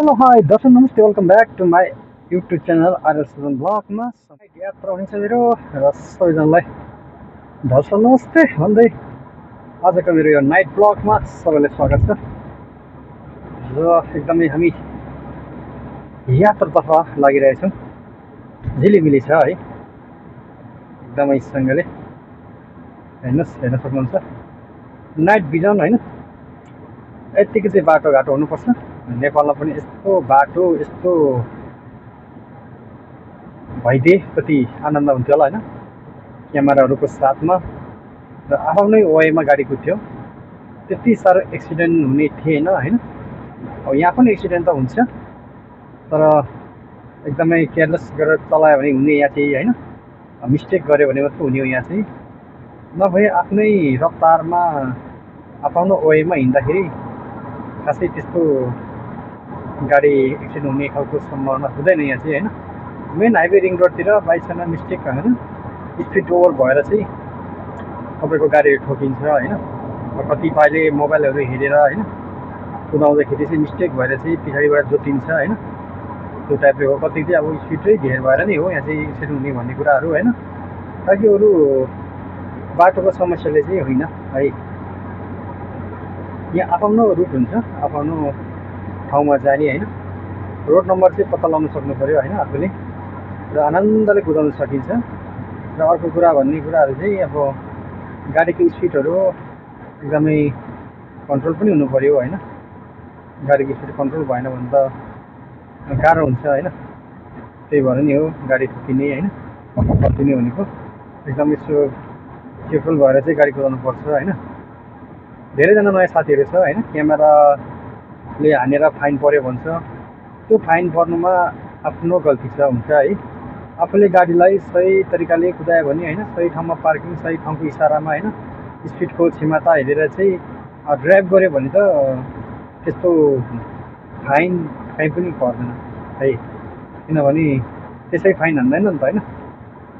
Hello hi दर्शक नमस्ते welcome back to my YouTube channel RL Sujan ब्लगमा यात्रा हुनेछ मेरो र सबैजनालाई दर्शक नमस्ते भन्दै आजको मेरो यो नाइट ब्लगमा सबैलाई स्वागत छ र एकदमै हामी यात्रातर्फ लागिरहेछौँ झिलिमिली छ है एकदमै सँगले हेर्नुहोस् हेर्न सक्नुहुन्छ नाइट भिजन होइन यत्तिकै चाहिँ बाटोघाटो हुनुपर्छ नेपालमा पनि यस्तो बाटो यस्तो भइदिए कति आनन्द हुन्थ्यो होला होइन क्यामेराहरूको साथमा र आफ्नै वेमा गाडी कुद्थ्यो त्यति साह्रो एक्सिडेन्ट हुने थिएन होइन अब यहाँ पनि एक्सिडेन्ट त हुन्छ तर एकदमै केयरलेस गरेर चलायो भने हुने यहाँ चाहिँ होइन मिस्टेक गऱ्यो भने मात्रै हुने हो यहाँ चाहिँ नभए आफ्नै रफ्तारमा आफ्नो वेमा हिँड्दाखेरि खासै त्यस्तो गाडी एक्सिडेन्ट हुने खालको सम्भावना हुँदैन यहाँ चाहिँ होइन मेन हाइवे रिङ रोडतिर बाइकसँग मिस्टेक होइन स्पिड ओभर भएर चाहिँ तपाईँको गाडीहरू ठोकिन्छ होइन कतिपयले मोबाइलहरू हेरेर होइन कुदाउँदाखेरि चाहिँ मिस्टेक भएर चाहिँ पछाडिबाट जोतिन्छ होइन त्यो टाइपको कति चाहिँ अब स्पिडै धेर भएर नै हो यहाँ चाहिँ एक्सिडेन्ट हुने भन्ने कुराहरू होइन ताकि अरू बाटोको समस्याले चाहिँ होइन है यहाँ आफ्नो रुट हुन्छ आफ्नो ठाउँमा जाने होइन रोड नम्बर चाहिँ पत्ता लगाउन सक्नु पऱ्यो होइन आफूले र आनन्दले कुदाउन सकिन्छ र अर्को कुरा भन्ने कुराहरू चाहिँ अब गाडीको स्पिडहरू एकदमै कन्ट्रोल पनि हुनु पऱ्यो होइन गाडीको स्पिड कन्ट्रोल भएन भने त गाह्रो हुन्छ होइन त्यही भएर नि हो गाडी ठोकिने होइन ठोकिने भनेको एकदमै यसो केयरफुल भएर चाहिँ गाडी कुदाउनुपर्छ होइन धेरैजना नयाँ साथीहरू छ होइन क्यामेराले हानेर फाइन पर्यो भन्छ त्यो फाइन पर्नुमा आफ्नो गल्ती छ हुन्छ है आफूले गाडीलाई सही तरिकाले कुदायो भने होइन सही ठाउँमा पार्किङ सही ठाउँको इसारामा होइन स्पिडको क्षमता हेरेर चाहिँ ड्राइभ गऱ्यो भने त त्यस्तो फाइन कहीँ पनि पर्दैन है किनभने त्यसै फाइन हान्दैन नि त होइन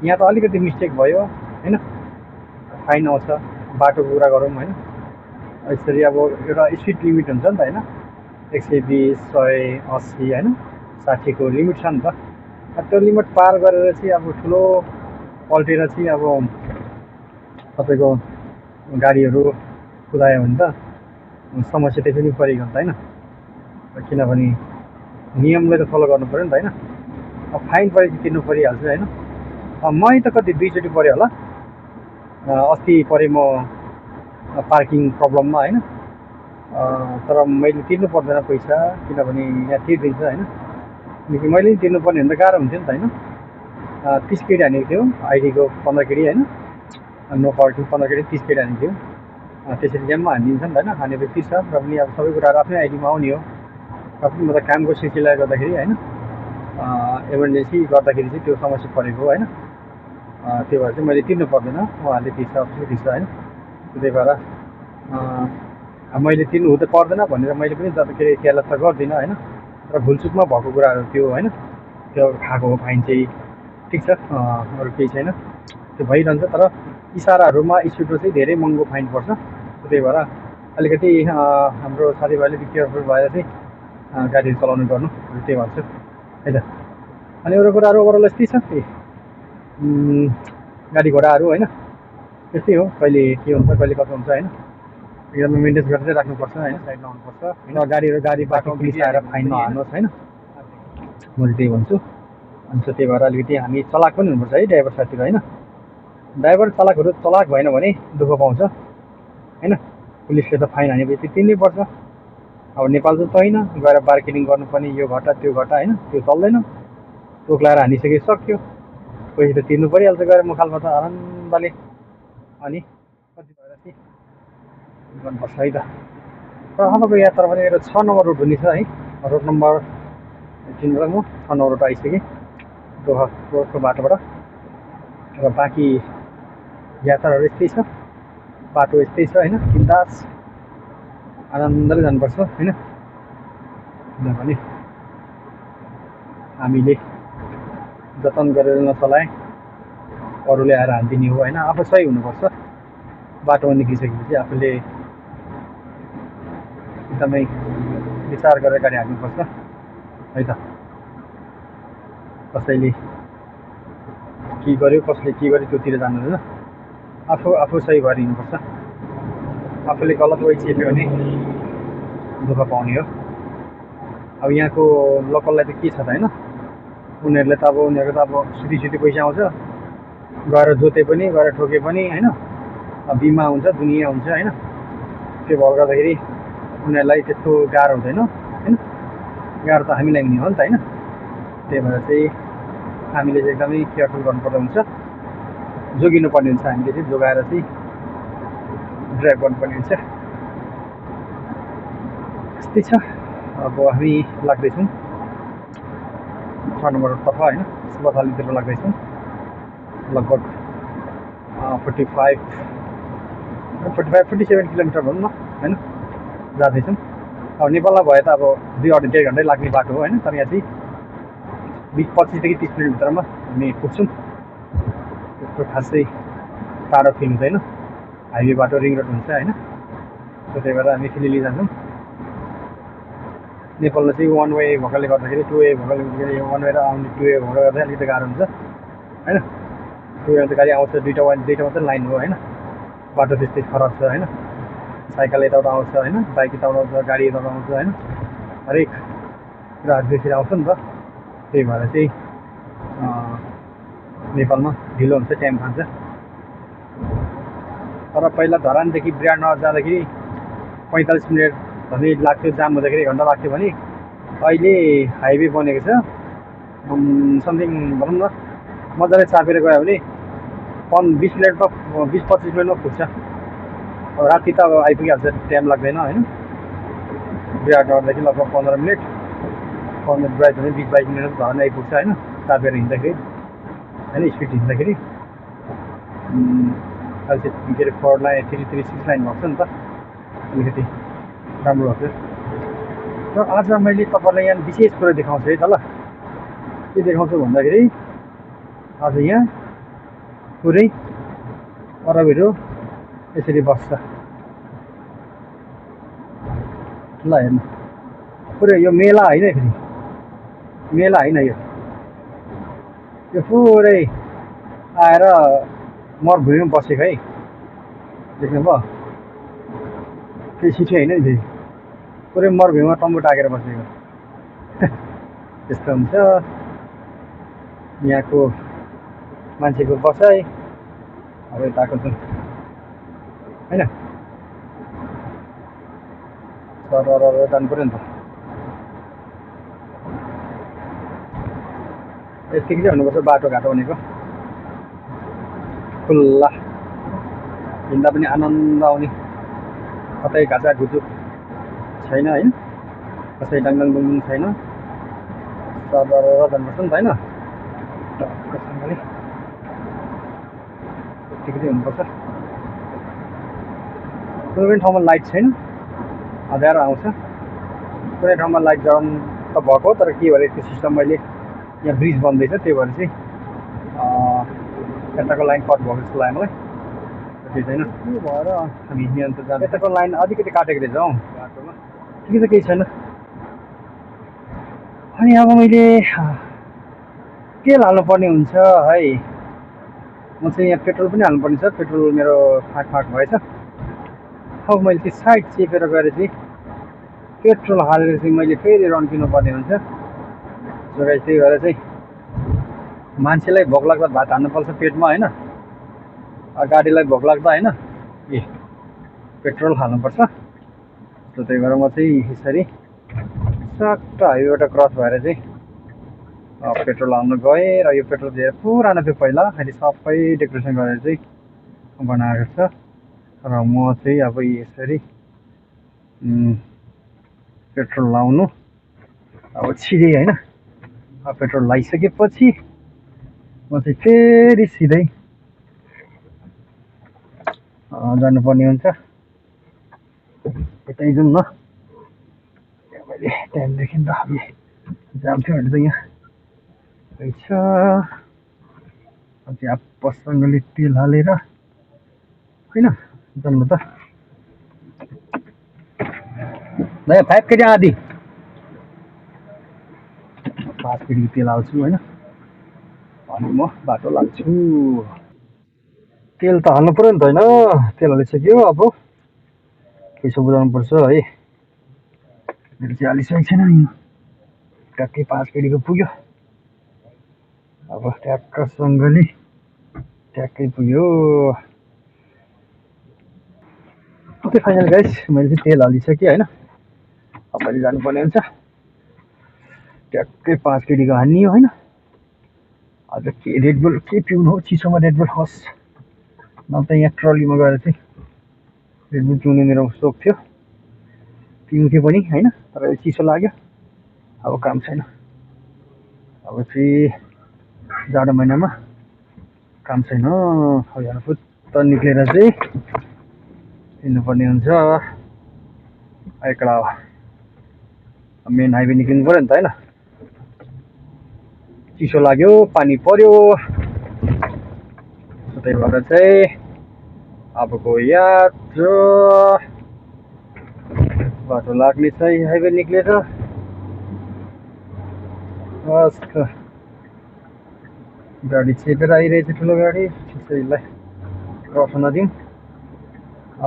यहाँ त अलिकति मिस्टेक भयो होइन फाइन आउँछ बाटोको कुरा गरौँ होइन यसरी अब एउटा स्पिड लिमिट हुन्छ नि त होइन 120, 180 होइन 60को लिमिट छ नि त त्यो लिमिट पार गरेर चाहिँ अब ठुलो पल्टेर चाहिँ अब तपाईँको गाडीहरू कुदायो भने त समस्या त्यसै पनि परेको हुन्छ होइन किनभने नियमलाई त फलो गर्नु पऱ्यो नि त होइन अब फाइन परेपछि तिर्नु परिहाल्छ होइन मै त कति 2चोटि पऱ्यो होला अस्ति परेँ म पार्किङ प्रब्लममा होइन तर मैले तिर्नु पर्दैन पैसा किनभने यहाँ तिर्दिन्छ होइन किनकि मैले पनि तिर्नुपर्ने भने त गाह्रो हुन्थ्यो नि त होइन 30 केडी हानेको थियो आइडीको 15 केडी होइन नो पार्किङ 15 केडी 30 केडी हानेको थियो त्यसरी ज्याममा हानिदिन्छ नि त होइन हानेर तिर्छ र पनि अब सबै कुराहरू आफ्नै आइडीमा आउने हो र पनि म त कामको सिलसिलाले गर्दाखेरि होइन इमर्जेन्सी गर्दाखेरि चाहिँ त्यो समस्या परेको होइन त्यो भएर चाहिँ मैले तिर्नु पर्दैन उहाँहरूले तिर्छ अफिसले तिर्छ होइन त्यही भएर मैले तिर्नु हुँदै पर्दैन भनेर मैले पनि के अरे केयरलेस त गर्दिनँ होइन र भुलचुकमा भएको कुराहरू त्यो होइन त्यो खाएको हो फाइन चाहिँ ठिक छ अरू केही छैन त्यो भइरहन्छ तर इसाराहरूमा स्पिडको चाहिँ धेरै महँगो फाइन पर्छ त्यही भएर अलिकति हाम्रो साथीभाइले केयरफुल भएर चाहिँ गाडीहरू चलाउने गर्नु त्यही भन्छु है त अनि अरू कुराहरू ओभरअल यस्तै छ गाडी घोडाहरू होइन त्यस्तै हो कहिले के हुन्छ कहिले कसो हुन्छ होइन एकदमै मेन्टेन गरेर चाहिँ राख्नुपर्छ होइन साइडमा आउनुपर्छ होइन गाडी बाटो मिसाएर फाइन नहाल्नुहोस् होइन मैले त्यही भन्छु अन्त त्यही भएर अलिकति हामी चलाक पनि हुनुपर्छ है ड्राइभर साथीहरू होइन ड्राइभर चालकहरू चलाक भएन भने दुःख पाउँछ होइन पुलिसले त फाइन हानेपछि तिर्नै पर्छ अब नेपाल त होइन गएर बार्गेनिङ गर्नुपर्ने यो घटा त्यो घटा होइन त्यो चल्दैन तोक्लाएर हानिसके सक्यो पैसा त तिर्नु परिहाल्छ गएर मुखालमा त आनन्दले अनि कति भएर चाहिँ गर्नुपर्छ है त र अबको यात्रा पनि मेरो 6 नम्बर रुट हुने छ है रोड नम्बर 3 बाट म 6 नम्बर रुट आइसकेँ दोहाको बाटोबाट र बाँकी यात्राहरू यस्तै छ बाटो यस्तै छ होइन बिन्दास आनन्दले जानुपर्छ होइन किनभने हामीले जतन गरेर नचलाए अरूले आएर हानिदिने हो होइन आफू सही हुनुपर्छ बाटोमा निक्लिसकेपछि आफूले एकदमै विचार गरेर गाडी हाल्नुपर्छ है त। कसैले के गर्यो कसले के गर्यो त्योतिर जान्दैन, आफू आफू सही भएर हिँड्नुपर्छ। आफूले गलत way चेप्यो भने दुःख पाउने हो। अब यहाँको लोकललाई त के छ त होइन, उनीहरूले त अब उनीहरूको त अब सुधी पैसा आउँछ, गएर जोते पनि गएर ठोके पनि होइन, बिमा हुन्छ दुनियाँ हुन्छ होइन। त्यो भएर गर्दाखेरि उनीहरूलाई त्यस्तो गाह्रो हुँदैन होइन, गाह्रो त हामीलाई हुने हो नि त होइन। त्यही भएर चाहिँ हामीले चाहिँ एकदमै केयरफुल गर्नुपर्ने हुन्छ, जोगिनुपर्ने हुन्छ, हामीले चाहिँ जोगाएर चाहिँ ड्राइभ गर्नुपर्ने हुन्छ। यस्तै छ। अब हामी लाग्दैछौँ 6 नम्बर तर्फ होइन, सुबथालीतिर लाग्दैछौँ। लगभग 47 किलोमिटर भनौँ न होइन जाँदैछौँ। अब नेपालमा भए त अब 2-2.5 घन्टै लाग्ने बाटो हो होइन, तर यहाँ चाहिँ 25 देखि 30 मिनटभित्रमा हामी पुग्छौँ। त्यस्तो खासै टाढो फिल हुँदैन, हाइवे बाटो रिङ रोड हुन्छ होइन। त्यही भएर हामी फेरि जान्छौँ। नेपालमा चाहिँ वान वे भएकोले गर्दाखेरि, टु वे भएकोले गर्दाखेरि, वान वे र आउने टु वे भएकोले गर्दाखेरि अलिकति गाह्रो हुन्छ होइन। टु वे त गाडी आउँछ, दुईवटा मात्रै लाइन हो होइन, बाटो त्यस्तै खराब छ होइन। साइकल यताबाट आउँछ होइन, बाइक यताबाट आउँछ, गाडी यताबाट आउँछ होइन, हरेक कुराहरू त्यसरी आउँछ नि त। त्यही भएर चाहिँ नेपालमा ढिलो हुन्छ, टाइम खान्छ। तर पहिला धरानदेखि विराटनगर जाँदाखेरि 45 मिनट भन्ने लाग्थ्यो, जाम हुँदाखेरि घन्टा लाग्थ्यो भने अहिले हाइवे बनेको छ, समथिङ भनौँ न मजाले चापेर गयो भने 20 मिनटमा 20-25 मिनटमा पुग्छ। अब राति त अब आइपुगिहाल्छ, टाइम लाग्दैन होइन। विराटनगरदेखि लगभग 15 मिनट ड्राइभ भने 20-22 मिनट धरान आइपुग्छ होइन, चापेर हिँड्दाखेरि होइन, स्पिड हिँड्दाखेरि। अहिले चाहिँ के अरे 4 लाइन 336 लाइन भएको छ नि त, अलिकति राम्रो भएको छ। र आज मैले तपाईँलाई यहाँ विशेष कुरा देखाउँछु है त ल। के देखाउँछु भन्दाखेरि आज यहाँ पुरै अरबहरू यसरी बस्छ ल। हेर्नु पुरै यो मेला होइन, फेरि मेला होइन, यो पुरै आएर मरुभूमिमा बसेको है, देख्नुभयो? केही सिटै होइन नि, फेरि पुरै मरुभूमिमा तम्बु टाकेर बसेको त्यस्तो हुन्छ यहाँको मान्छेको बसाइ। अब यताको जुन होइन सर जानु पऱ्यो नि त, यतिकै चाहिँ हुनुपर्छ बाटोघाटो भनेको, खुल्ला हिँड्दा पनि आनन्द आउने, कतै घाँचा घुचुक छैन होइन, कसै डाङडाङ डुङडुङ छैन, सर जानुपर्छ नि त होइन। टक्कसँगले यतिकै चाहिँ हुनुपर्छ। कुनै पनि ठाउँमा लाइट छैन, अँध्यारो आउँछ। कुनै ठाउँमा लाइट जडाउन त भएको, तर के भएर त्यो सिस्टम मैले यहाँ ब्रिज बन्दैछ, त्यही भएर चाहिँ यताको लाइन कट भएको जस्तो लाग्यो मलाई, केही छैन। के भएर हामी यहाँ त जाँदा यताको लाइन अलिकति काटेको रहेछ हौ बाटोमा, ठिकै त केही छैन। अनि अब मैले तेल हाल्नुपर्ने हुन्छ है, म चाहिँ यहाँ पेट्रोल पनि हाल्नुपर्ने छ, पेट्रोल मेरो फाँक भएछ। अब मैले त्यो साइड चेपेर गएर चाहिँ पेट्रोल हालेर चाहिँ मैले फेरि रन्किनु पर्ने हुन्छ। त्यही भएर चाहिँ मान्छेलाई भोक लाग्दा भात हाल्नुपर्छ पेटमा होइन, गाडीलाई भोक लाग्दा होइन पेट्रोल हाल्नुपर्छ। त्यही भएर म चाहिँ यसरी सट्ट हाइवेबाट क्रस भएर चाहिँ पेट्रोल हाल्नु गएँ। र यो पेट्रोल धेरै पुरानो थियो पहिला, अहिले सबै डेकोरेसन गरेर चाहिँ बनाएको छ। र म चाहिँ अब यसरी पेट्रोल लाउनु अब छिरेँ होइन। पेट्रोल लगाइसकेपछि म चाहिँ फेरि सिधै जानुपर्ने हुन्छ। यतै जाउँ न, मैले टाइम देखेँ त, जाम थियो भने त यहाँ रहेछ। चाहिँ आपससँगले तेल हालेर होइन जाउँ न त। 5 केजी आधी 5 केडीको तेल हाल्छु होइन अनि म बाटो लाग्छु तेल त हाल्नु पर्यो नि त होइन तेल हालिसक्यो अब यसो बुझाउनु पर्छ है मेरो चाहिँ हालिसकेको छैन नि ट्याक्कै 5 केडीको पुग्यो अब ट्याक्कसँगले ट्याक्कै पुग्यो ओके फाइनल गाइस मैले चाहिँ तेल हालिसकेँ होइन अब अहिले जानुपर्ने हुन्छ ट्याक्कै 5 केडीको हान्ने होइन आज के रेडबुल के पिउनु हो चिसोमा रेडबुल होस् न त यहाँ ट्रलीमा गएर चाहिँ रेडबुल पिउने मेरो सोख थियो पिउँथ्यो पनि होइन तर चिसो लाग्यो अब काम छैन अब चाहिँ जाडो महिनामा काम छैन अब यहाँ फुत्त निक्लेर चाहिँ हिँड्नुपर्ने हुन्छ एकला मेन हाइवे निक्लिनु पर्यो नि त होइन चिसो लाग्यो पानी पर्यो त्यही भएर चाहिँ अबको यात्रा बाटो लाग्ने चाहिँ हाइवे निक्लेर गाडी चेपेर आइरहेछ ठुलो गाडी त्यसैलाई क्रस नदिउँ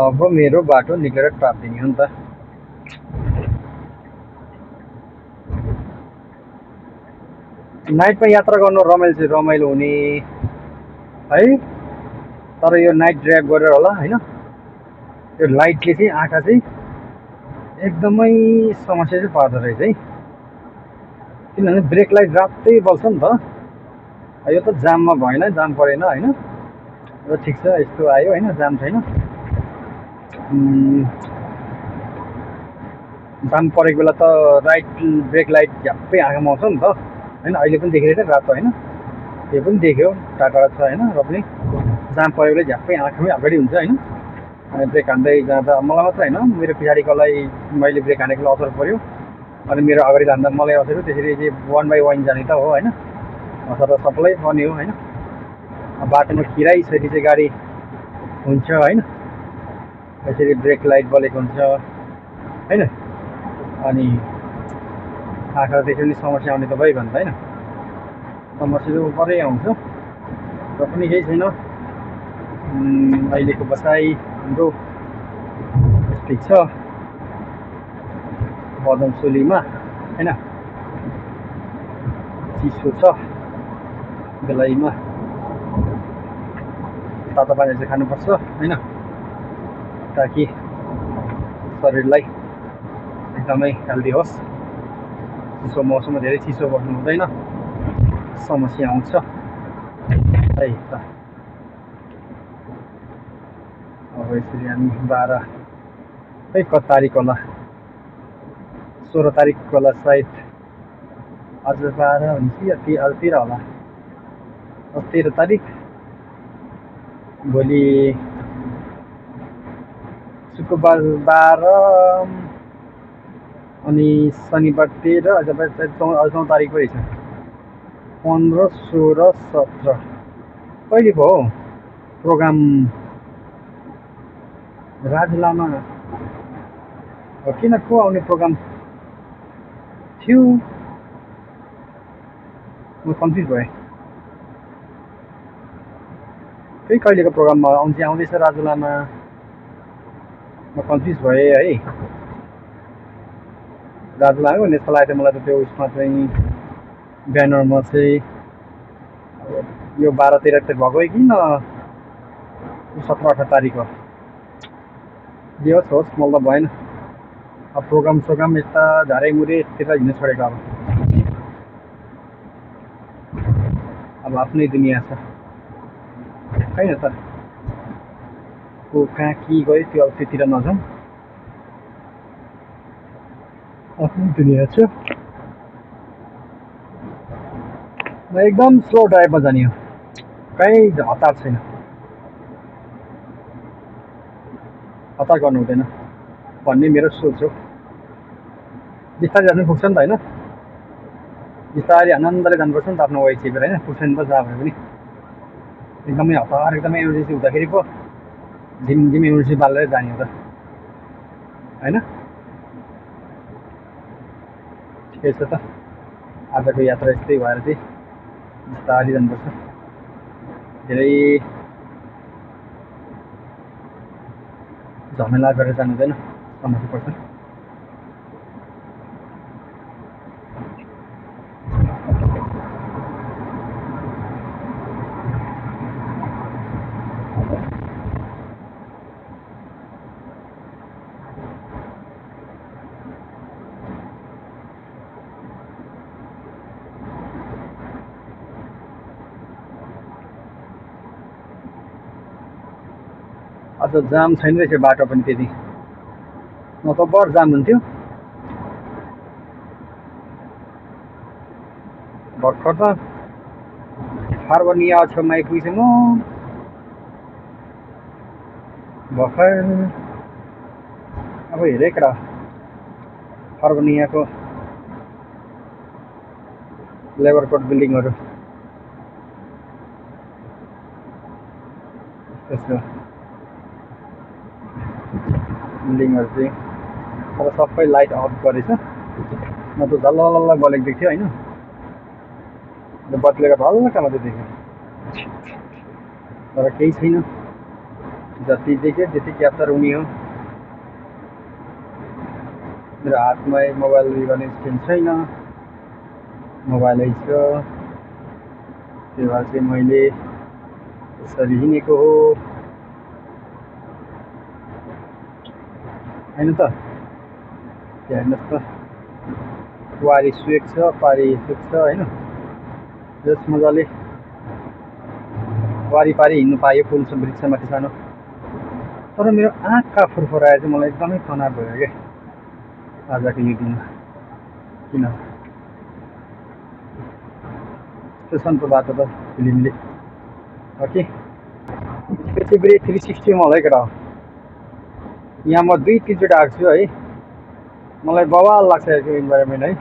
अब मेरो बाटो निक्लेर टापिदिने हो नि त नाइटमा यात्रा गर्नु रमाइलो हुने है तर यो नाइट ड्राइभ गरेर होला होइन यो लाइटले चाहिँ आँखा चाहिँ एकदमै समस्या चाहिँ पार्दो रहेछ है किनभने ब्रेक लाइट रातै बल्छ नि त यो त जाममा भएन जाम परेन होइन र ठिक छ यस्तो आयो होइन जाम छैन जाम परेको बेला त ब्रेक लाइट झ्याप्पै आँखामा आउँछ नि त होइन अहिले पनि देखिरहेछ रातो होइन त्यो पनि देख्यो टाढा छ होइन र पनि जाम परेको बेला झ्याप्पै आँखामै अगाडि हुन्छ होइन अनि ब्रेक हान्दै जाँदा मलाई मात्र होइन मेरो पछाडिकोलाई मैले ब्रेक हानेको असर पऱ्यो अनि मेरो अगाडि जाँदा मलाई असर त्यसरी चाहिँ 1 बाई 1 जाने त हो होइन असर त सबैलाई पर्ने हो होइन बाटोमा खिराइसकेपछि चाहिँ गाडी हुन्छ होइन यसरी ब्रेक लाइट बलेको हुन्छ होइन अनि आँखा त्यसरी समस्या आउने त भइगयो नि त होइन समस्या चाहिँ परै आउँछ र पनि केही छैन अहिलेको बसाइ हाम्रो ठिक छ बदमसोलीमा होइन चिसो छ बेलायमा तातो पानी चाहिँ खानुपर्छ होइन ताकि शरीरलाई एकदमै हेल्दी होस् चिसो मौसममा धेरै चिसो बस्नु हुँदैन समस्या आउँछ है त अब यसरी हामी 12 है कति तारिक होला 16 तारिक होला सायद आज 12 हुन्छ या आज 13 होला 13 तारिक भोलि शुक्रबार 12 अनि शनिबार 13 आज 14 तारिक पो रहेछ 15 16 17 कहिले भयो प्रोग्राम राजु लामा हो किन को आउने प्रोग्राम थियो म कन्फ्युज भएँ त्यही कहिलेको प्रोग्राममा आउँदैछ राजु लामा म कन्फ्युज भएँ है राजु लामा भन्ने जस्तो लाग्यो मलाई त त्यो उसमा चाहिँ ब्यानरमा चाहिँ यो 12 13 भएको कि न 17 18 तारिक हो जे होस् मलाई त भएन अब प्रोग्राम यता झारैमुरे त्यता हिँड्न छोडेको अब आफ्नै दुनियाँ छ होइन त को कहाँ के गयो त्यो अब त्यतिर नजाउँ आफ्नै दुनियाँ छ म एकदम स्लो ड्राइभमा जाने हो कहीँ हतार छैन हतार गर्नु हुँदैन भन्ने मेरो सोच हो बिस्तारै जानु पुग्छ नि त होइन बिस्तारै आनन्दले जानुपर्छ नि त आफ्नो वाइ चेपेर होइन पुग्छ नि त जहाँ भने पनि एकदमै हतार एकदमै इमर्जेन्सी हुँदाखेरि पो झिम इमर्जेन्सी बालेर जाने हो त होइन ठिकै छ त आजको यात्रा यस्तै भएर चाहिँ बिस्तारै जानुपर्छ, धेरै झमेला गरेर जानु हुँदैन, समस्या पर्छ। अझ जाम छैन रहेछ बाटो पनि त्यति, न त बर जाम हुन्थ्यो। भर्खर त फार्बनिया छेउमा आइपुगेछु म, भर्खर। अब हेरेक र फार्बनियाको लेबर कोर्ट बिल्डिङहरू त्यसको बिल्डिङहरू चाहिँ तर सबै लाइट अफ गरेछ, न त झल्ल बलेको देख्थ्यो होइन, बत्तीले हल्का मात्रै देख्यो, तर केही छैन, जति देख्यो त्यति क्याप्चर हुने हो। मेरो हातमा मोबाइल उयो गर्ने स्क्रिन छैन, मोबाइलै छ, त्यही भएर चाहिँ मैले यसरी हिँडेको हो होइन त। हेर्नुहोस् त, वारी सुक छ, पारी सुक छ होइन, जस मजाले वारिपारि हिँड्नु पायो, फुल छ वृक्षमाथि सानो। तर मेरो आँखा फुरफुराएर चाहिँ मलाई एकदमै तनाव भयो क्या आजको यो दिनमा। किन स्टेसनको बाटो त फिल्मले ओके, त्यसै 360 मलाई केटा यहाँ म 2-3 चोटि आएको छु है, मलाई बवाल लाग्छ यो इन्भाइरोमेन्ट है,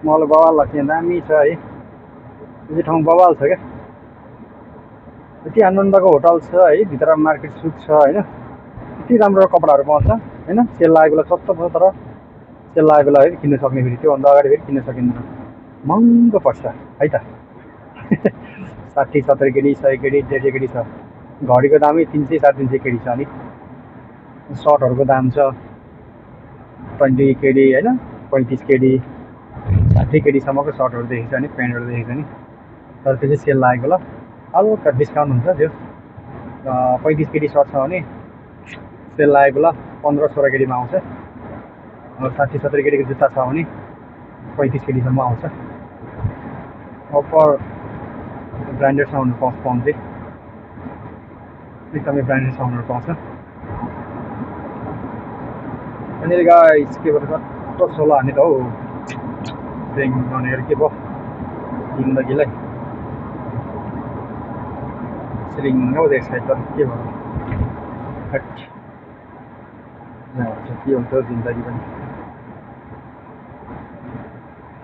मलाई बवाल लाग्छ, यहाँ दामी छ है, यो ठाउँ बवाल छ क्या, यति आनन्दको होटल छ है, भित्र मार्केट सुक छ होइन, यति राम्रो कपडाहरू पाउँछ होइन, सेल लागेको बेला सस्तो छ, तर सेल लागेको बेला है किन्न सक्ने, फेरि त्योभन्दा अगाडि फेरि किन्न सकिँदैन, महँगो पर्छ है त। 60-70 केडी, 100 केडी, 150 केडी छ, घडीको दामै 300 350 केडी छ, अनि सर्टहरूको दाम छ 20 केडी होइन, 35 केडी, 60 केडीसम्मको सर्टहरू देखेको छ नि, प्यान्टहरू देखेको छ नि, तर त्यो चाहिँ सेल लागेको बेला हल्का डिस्काउन्ट हुन्छ। त्यो 35 केडी सर्ट छ भने सेल लागेको बेला 15-16 केडीमा आउँछ, 60-70 केडीको जुत्ता छ भने 35 केडीसम्म आउँछ। अप्पर ब्रान्डेड साउन्डहरू पाउँछ, एकदमै ब्रान्डेड साउन्डहरू पाउँछ। अनि गाइस के भन्छ, कस्तो सोला हान्ने त हौ, ड्रिङ भनेर के भयो जिन्दगीलाई सिलिङ हो एक्साइट तर के भयो, के हुन्छ जिन्दगी पनि।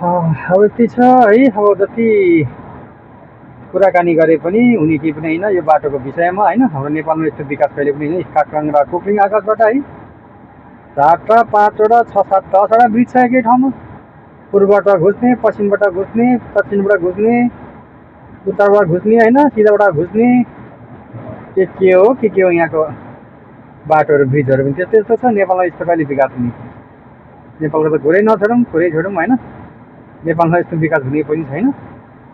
अब यति छ है, अब जति कुराकानी गरे पनि हुने केही पनि होइन यो बाटोको विषयमा होइन। हाम्रो नेपालमा यस्तो विकास कहिले पनि होइन, काक्राङ र कुक्रिङ आकाशबाट है 4टा 5वटा 6-7 10वटा ब्रिज छ एकै ठाउँमा, पूर्वबाट घुस्ने, पश्चिमबाट घुस्ने, दक्षिणबाट घुस्ने, उत्तरबाट घुस्ने होइन, सिधाबाट घुस्ने, के हो यहाँको बाटोहरू ब्रिजहरू पनि त्यस्तो यस्तो छ। नेपालमा यस्तो कहिले विकास हुने, नेपालको त कुरै नछोडौँ कुरै छोडौँ होइन, नेपालमा यस्तो विकास हुने पनि छैन।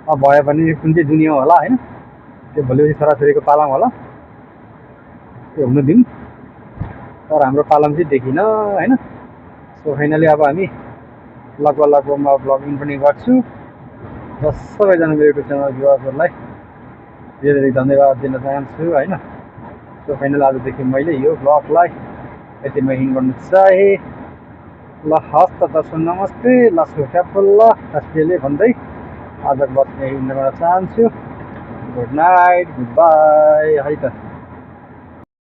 अब भयो भने कुन चाहिँ दुनियाँ होला होइन, त्यो भोलिपछि छोराछोरीको पालाम होला, त्यो हुनु दिउँ, तर हाम्रो पालाम चाहिँ देखिन होइन। सो फाइनली अब हामी लगभग म ब्लगिङ पनि गर्छु र सबैजना मेरो युट्युब च्यानल भ्युअर्सहरूलाई धेरै धेरै धन्यवाद दिन चाहन्छु होइन। सो फाइनल आजदेखि मैले यो ब्लगलाई यतिमै हिँड गर्नु चाहेँ। ल हस् त दर्शक नमस्ते, ल सुख्याफुल्ल कास्टिले भन्दै आजको बस्ने हिँड्न गर्न चाहन्छु। गुड नाइट, गुड बाई है त।